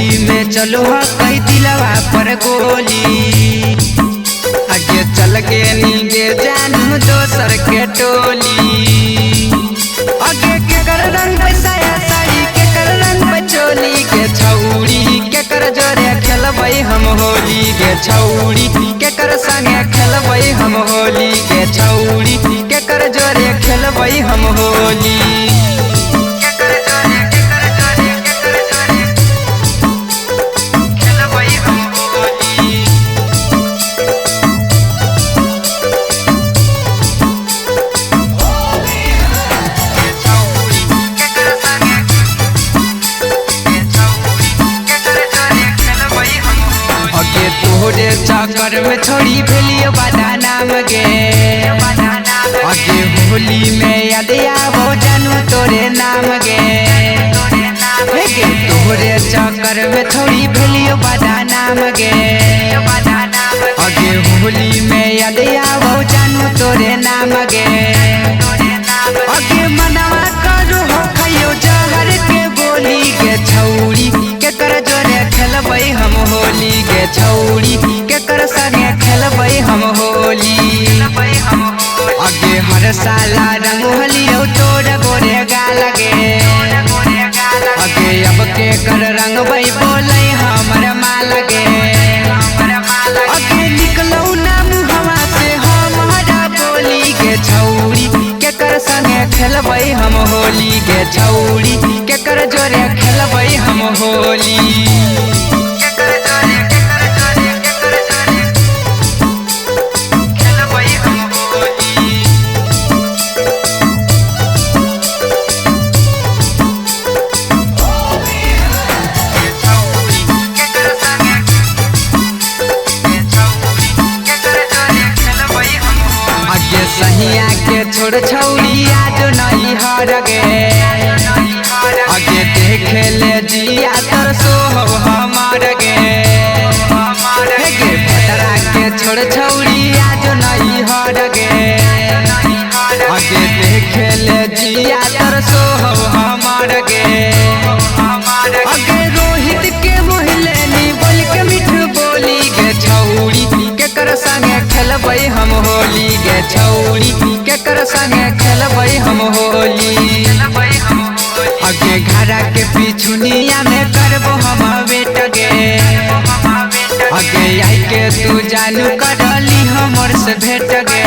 होली में चलो हा कई दिलवा पर गोली, आगे चल के नीगे जानू दोसर के टोली। आगे के कर रंग बसाया साड़ी के कर रंग बचोली के छौड़ी के कर जोरे खेलबै हम होली के छौड़ी के कर संगे खेलबै हम होली के छौड़ी के कर जोरे खेलबै हम होली। तोहरे चक्कर में छोड़ी भेलियो बादा नाम गे, आगे होली में याद आवो जानू तोरे नाम गे। तोहरे चक्कर में छोड़ी भेलियो बादा नाम गे, आगे होली में याद आवो जानू तोरे नाम गे। आगे मनवा करो हो खइयो जहर के बोली के छौड़ी के कर जोरे खेलबै हम होली के छौड़ी के कर संगे खेलबै हम होली। आगे हर साला रंग होलियो तोर गोरे गाल गे, आगे अब के कर रंगबै बोलै हमर माल गे। आगे निकलौ ना मुहवा से हमारा बोली के छौड़ी के कर संगे खेलबै हम होली के छौड़ी के कर जोरे खेलबै हम होली। सहिया के छोड़ छौड़ी आज नहीं हर गे, आगे देखे ले जिया तर सोहो हमार गे। भतरा के छोड़ छौड़ी आज नहीं हर गे, आगे देखे ले जिया तर सोहो हमार गे। आगे रोहित के मोहिले नी बोल के मीठ बोली गे छौड़ी के कर संगे खेलबै हम होली गे छौड़ी के कर संगे खेलबै हम होली। आगे घरा के पिछुनिया में करबो हम बेट गे, आगे आई के तू जानू करली हमर से भेट गे।